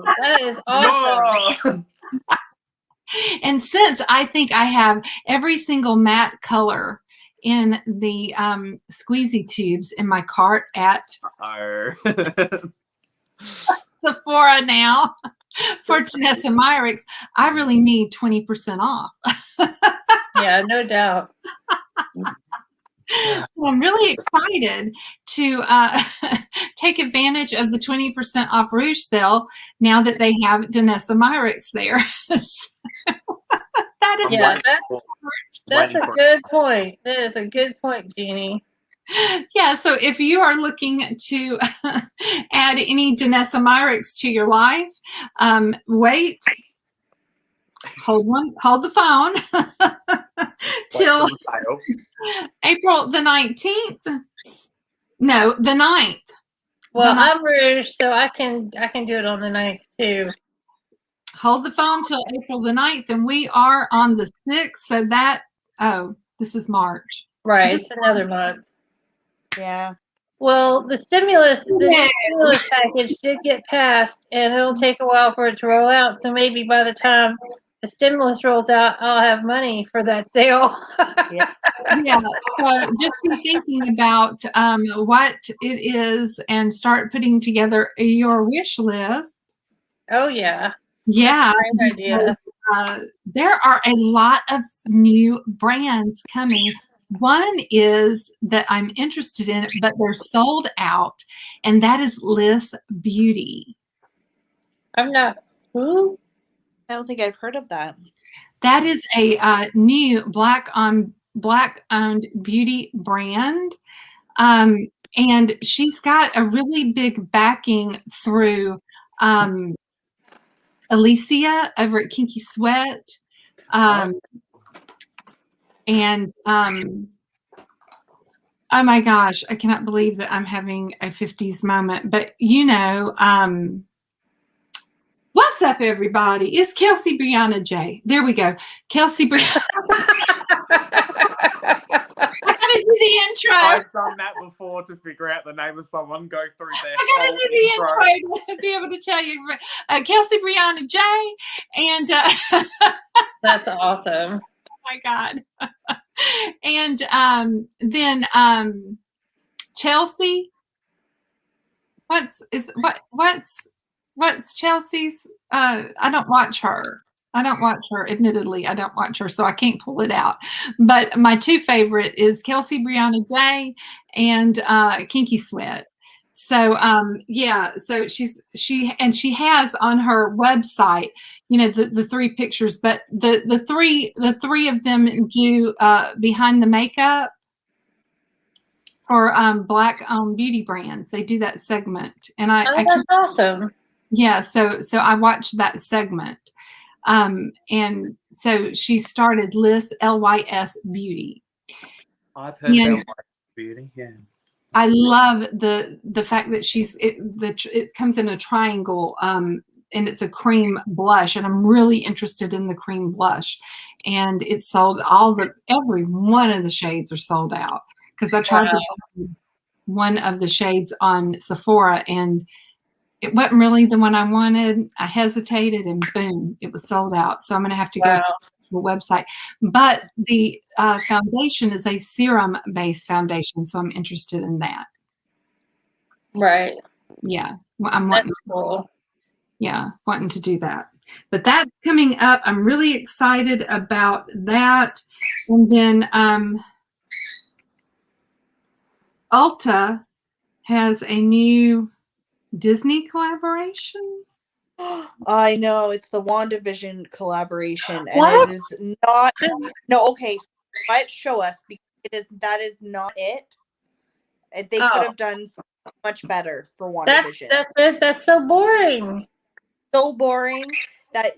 that is awesome. And since I think I have every single matte color in the squeezy tubes in my cart at Sephora now for Danessa Myrick's, I really need 20% off. Yeah, no doubt. I'm really excited to take advantage of the 20% off Rouge sale now that they have Danessa Myrick's there. That is that's a good point. That is a good point, Jeannie. Yeah, so if you are looking to add any Danessa Myrick's to your life, wait, hold the phone till Wait for the sale. April the 19th. No, the 9th. Well, The 9th. I'm Rouge, so I can do it on the 9th too. Hold the phone till April the 9th, and we are on the 6th. So that, this is March. Right, Is it's another month. Yeah. Well, the stimulus No. package did get passed, and it'll take a while for it to roll out. So maybe by the time the stimulus rolls out, I'll have money for that sale. Yeah. Yeah, so just be thinking about what it is and start putting together your wish list. Oh yeah, Yeah, great idea. there are a lot of new brands coming. One is that I'm interested in, but they're sold out, and that is Liss Beauty. I'm not. Who? I don't think I've heard of that. That is a new black-owned beauty brand. And she's got a really big backing through Alicia over at Kinky Sweat. And oh my gosh, I cannot believe that I'm having a 50s moment. But what's up, everybody? It's Kelsey Brianna J. There we go. Kelsey Brianna. I gotta do the intro. I've done that before to figure out the name of someone, go through their I gotta whole do the intro to be able to tell you. Kelsey Brianna J. And That's awesome. oh my God. And then Chelsea. What's Chelsea's? I don't watch her. Admittedly, I don't watch her, so I can't pull it out. But my two favorite is Kelsey Brianna Day and Kinky Sweat. So yeah, so she has on her website, the three pictures, but the three of them do behind the makeup for black beauty brands. They do that segment, and That's awesome. yeah, so I watched that segment. And so she started Liss LYS Beauty. I've heard about Beauty, yeah. I love the fact that it comes in a triangle, and it's a cream blush, and I'm really interested in the cream blush. And it's sold every one of the shades are sold out, because I tried to buy one of the shades on Sephora, and it wasn't really the one I wanted. I hesitated, and boom, it was sold out. So I'm going to have to go to the website. But the foundation is a serum-based foundation, so I'm interested in that. Right. Yeah, That's cool. Yeah, wanting to do that. But that's coming up. I'm really excited about that. And then Ulta has a new Disney collaboration. I know, it's the WandaVision collaboration, and What? it is not. No, okay. So might show us, because that is not it. They could have done so much better for WandaVision. That's it. That's so boring. So boring that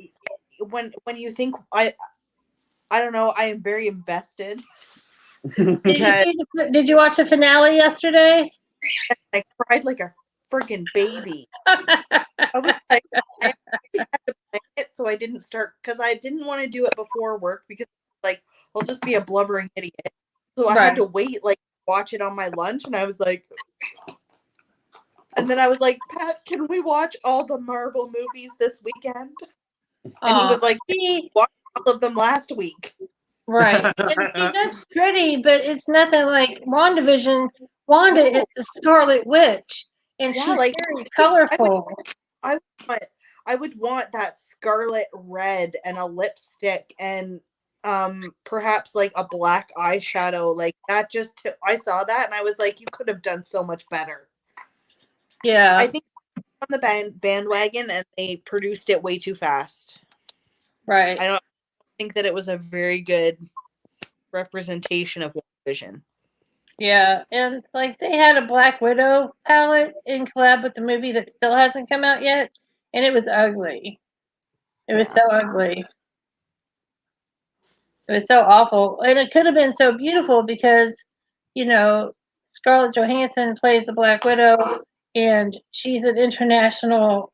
when you think I don't know, I am very invested. Did you watch the finale yesterday? I cried like a freaking baby. I was like, I had to plan it, so I didn't start, because I didn't want to do it before work, because like I'll just be a blubbering idiot. So I had to wait, like watch it on my lunch, and I was like, and then I was like, Pat, can we watch all the Marvel movies this weekend? And he was like, watch all of them last week. Right. And see, that's pretty, but it's nothing like WandaVision. Wanda is the Scarlet Witch, and she's very colorful. I would want that scarlet red and a lipstick and perhaps like a black eyeshadow, like that. I saw that and I was like, you could have done so much better. Yeah. I think on the bandwagon, and they produced it way too fast. Right. I don't think that it was a very good representation of WandaVision. Yeah, and like they had a Black Widow palette in collab with the movie that still hasn't come out yet, and it was ugly. It was so ugly. It was so awful, and it could have been so beautiful because, you know, Scarlett Johansson plays the Black Widow, and she's an international,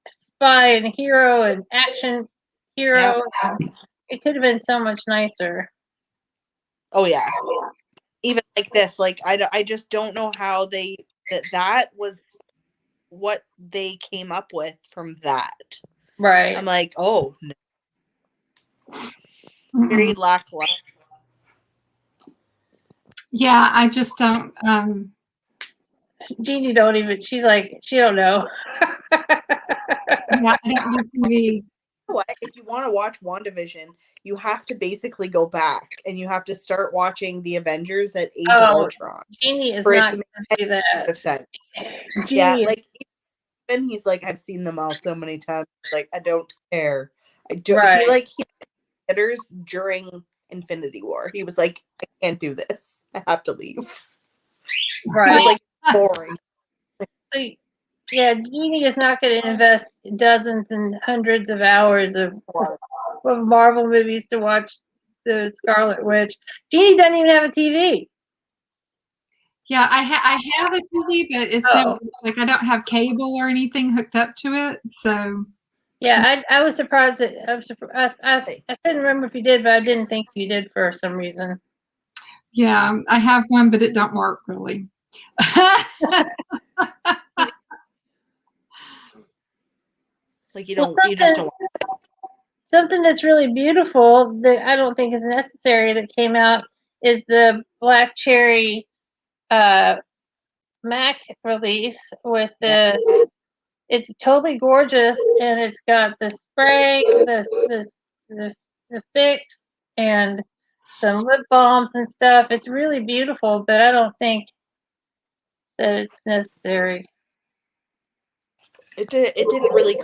spy and hero and action hero. It could have been so much nicer. Oh yeah. Even like this, like I just don't know how that was what they came up with from that. Right. I'm like, oh, no. Very lackluster. Yeah, I just don't. Jeannie don't even. She's like, she don't know. Yeah, I don't do TV. What if you want to watch WandaVision? You have to basically go back and you have to start watching the Avengers at Age of Ultron. Jeannie is for it not to going to do that. sense. Jeannie Yeah, is- like even he's like, I've seen them all so many times. Like, I don't care. I don't. Right. He hitters during Infinity War. He was like, I can't do this. I have to leave. It right. was like boring. So, yeah, Jeannie is not going to invest dozens and hundreds of hours of Marvel movies to watch the Scarlet Witch. Jeannie doesn't even have a TV. Yeah, I have a TV, but it's never, like I don't have cable or anything hooked up to it. So Yeah, I was surprised that I couldn't remember if you did, but I didn't think you did for some reason. yeah, I have one, but it don't work really. Like you just don't. Something that's really beautiful that I don't think is necessary that came out is the Black Cherry Mac release with it's totally gorgeous, and it's got the spray, the fix, and some lip balms and stuff. It's really beautiful, but I don't think that it's necessary. It didn't really,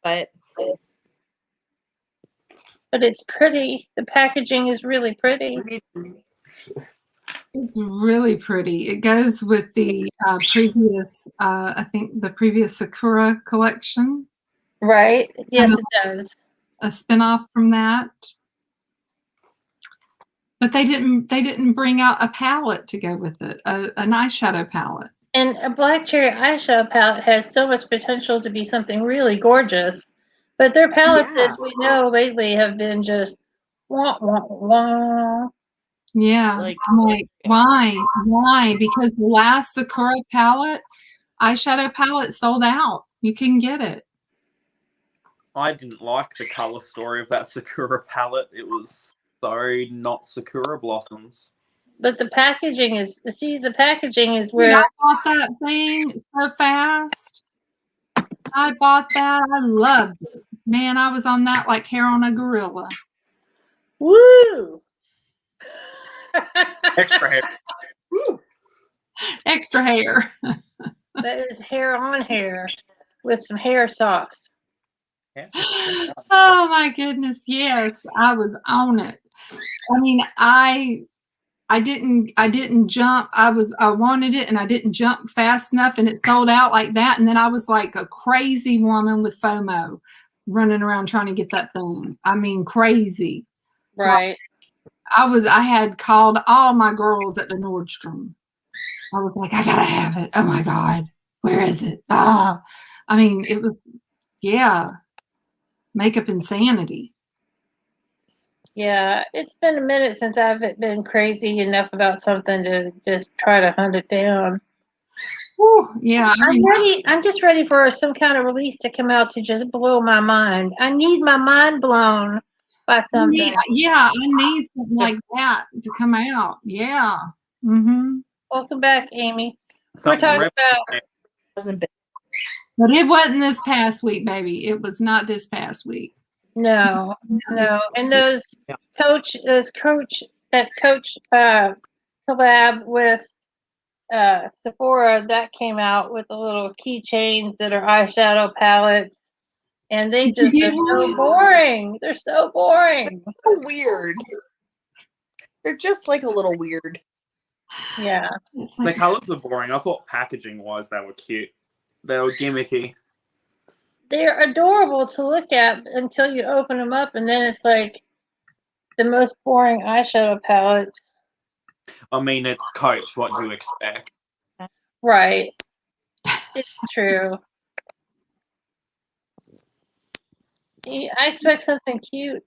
but it's pretty. The packaging is really pretty. It's really pretty. It goes with the previous, I think the previous Sakura collection. Right? Yes, it does. A spinoff from that. But they didn't bring out a palette to go with it, an eyeshadow palette. And a Black Cherry eyeshadow palette has so much potential to be something really gorgeous. But their palettes, as we know lately, have been just wah, wah, wah. Yeah. Like, I'm like, why? Because the last Sakura eyeshadow palette sold out. You can get it. I didn't like the color story of that Sakura palette. It was so not Sakura blossoms. But the packaging is where Dude, I bought that thing so fast. I bought that. I loved it. Man, I was on that like hair on a gorilla. woo. Extra hair. woo. Extra hair. That is hair on hair with some hair sauce. Oh my goodness, yes, I was on it. I mean, I didn't jump. I wanted it and I didn't jump fast enough and it sold out like that. And then I was like a crazy woman with FOMO running around trying to get that thing. I mean, crazy. Right. I had called all my girls at the Nordstrom. I was like, I gotta have it. Oh my God, where is it? Ah, I mean, it was, yeah, makeup insanity. Yeah, it's been a minute since I've been crazy enough about something to just try to hunt it down. Whew, yeah, I'm just ready for some kind of release to come out to just blow my mind. I need my mind blown by something. Yeah, I need something like that to come out. Yeah. Mm-hmm. Welcome back, Amy. Something We're talking about. Hasn't been. But it wasn't this past week, baby. It was not this past week. No. And that coach collab with Sephora that came out with the little keychains that are eyeshadow palettes, and they just are so boring. They're so boring. So weird. They're just like a little weird. Yeah. It's The like, colors are boring. I thought packaging wise they were cute. They were gimmicky. They're adorable to look at until you open them up, and then it's like the most boring eyeshadow palette. I mean, it's Coach. What do you expect? Right. It's true. I expect something cute.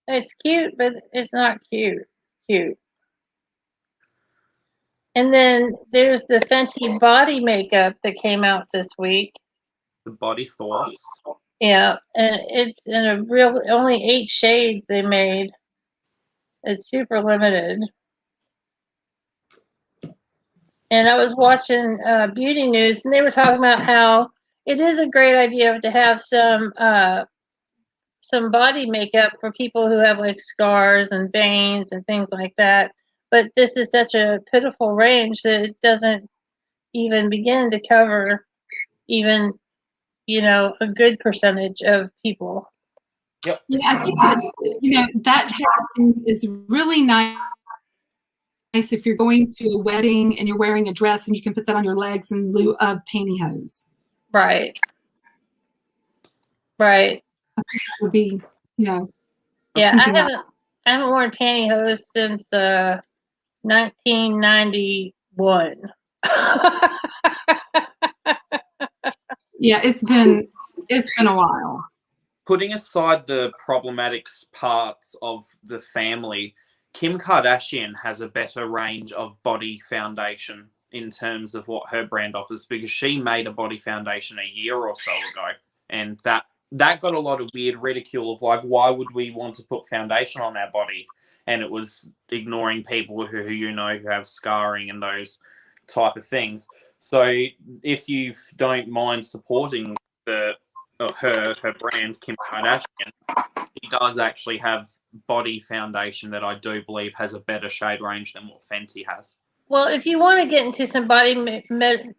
It's cute, but it's not cute. Cute. And then there's the Fenty body makeup that came out this week. The body sauce. Yeah, and it's in a real only 8 shades they made. It's super limited. And I was watching beauty news, and they were talking about how it is a great idea to have some body makeup for people who have like scars and veins and things like that. But this is such a pitiful range that it doesn't even begin to cover even, a good percentage of people. Yep. yeah, I think that, that type of thing is really nice if you're going to a wedding and you're wearing a dress and you can put that on your legs in lieu of pantyhose. Right. Right. That would be, Yeah, something I haven't worn pantyhose since 1991. yeah, it's been a while. Putting aside the problematic parts of the family, Kim Kardashian has a better range of body foundation in terms of what her brand offers, because she made a body foundation a year or so ago, and that got a lot of weird ridicule of like, why would we want to put foundation on our body? And it was ignoring people who who have scarring and those type of things. So if you don't mind supporting her brand, Kim Kardashian, she does actually have body foundation that I do believe has a better shade range than what Fenty has. Well, if you want to get into some body makeup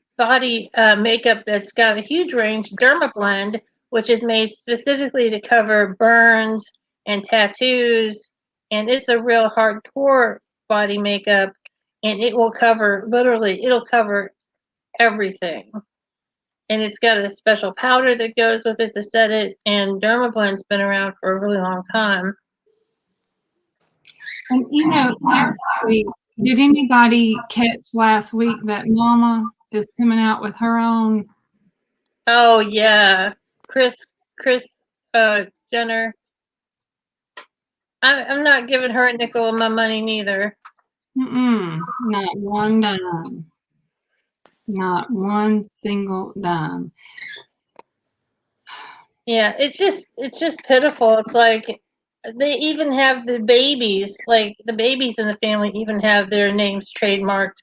that's got a huge range, Dermablend, which is made specifically to cover burns and tattoos, and it's a real hardcore body makeup, and it'll cover everything. And it's got a special powder that goes with it to set it, and Dermablend's been around for a really long time. And last week, did anybody catch last week that Mama is coming out with her own? Oh yeah, Chris Jenner. I'm not giving her a nickel of my money neither. Not one dime. Not one single dime. Yeah, it's just pitiful. It's like they even have the babies, like the babies in the family even have their names trademarked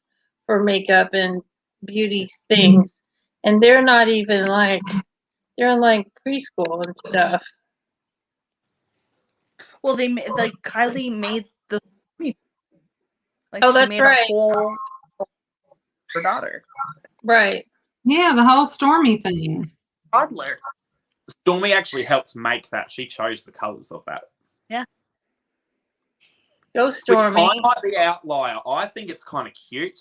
for makeup and beauty things. And they're not even they're in like preschool and stuff. Well, like Kylie made the Oh, she that's made right. a whole her daughter. Right. Yeah, the whole Stormy thing. Toddler. Stormy actually helped make that. She chose the colors of that. Yeah. Go Stormy. Which I might be outlier. I think it's kind of cute.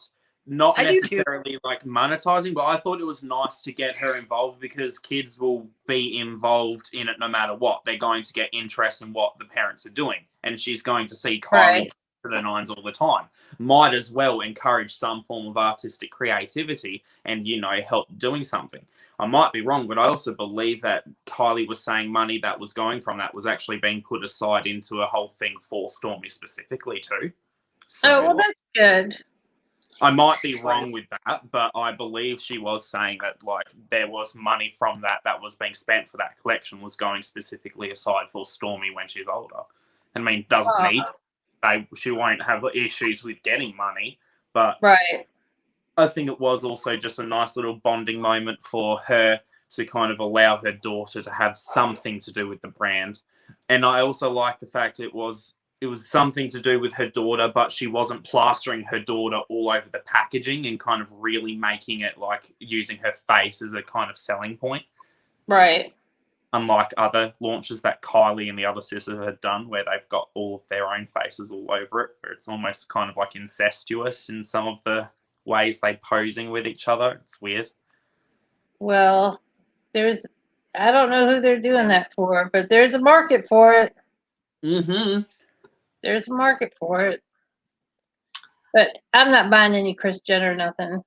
Not I do too. necessarily like monetizing, but I thought it was nice to get her involved because kids will be involved in it no matter what. They're going to get interest in what the parents are doing. And she's going to see Kylie Right. to the nines all the time. Might as well encourage some form of artistic creativity and, help doing something. I might be wrong, but I also believe that Kylie was saying money that was going from that was actually being put aside into a whole thing for Stormy specifically too. So, Oh, well, that's good. I might be wrong with that, but I believe she was saying that like there was money from that was being spent for that collection was going specifically aside for Stormy when she's older. I mean, doesn't need to. She won't have issues with getting money, but Right. I think it was also just a nice little bonding moment for her to kind of allow her daughter to have something to do with the brand. And I also like the fact it was something to do with her daughter, but she wasn't plastering her daughter all over the packaging and kind of really making it like using her face as a kind of selling point. Right. unlike other launches that Kylie and the other sisters had done, where they've got all of their own faces all over it, where it's almost kind of like incestuous in some of the ways they posing with each other. It's weird. Well, I don't know who they're doing that for, but there's a market for it. Mm-hmm. There's a market for it. But I'm not buying any Kris Jenner nothing.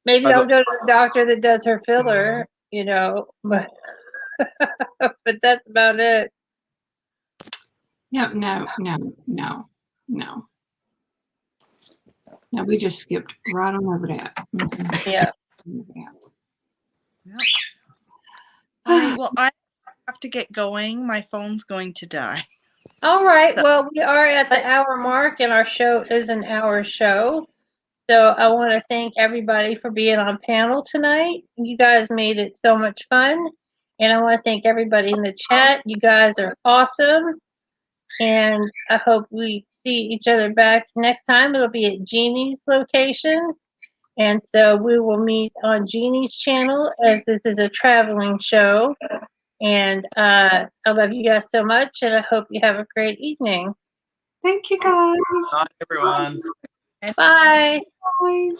Maybe I'll go to the doctor that does her filler, but but that's about it. No. No, we just skipped right on over that. Yeah. All right. Well, I have to get going. My phone's going to die. All right. So- Well, we are at the hour mark, and our show is an hour show. So I want to thank everybody for being on panel tonight. You guys made it so much fun. And I want to thank everybody in the chat. You guys are awesome. And I hope we see each other back next time. It'll be at Jeannie's location. And so we will meet on Jeannie's channel, as this is a traveling show. And I love you guys so much, and I hope you have a great evening. Thank you, guys. Bye, everyone. Bye. Bye.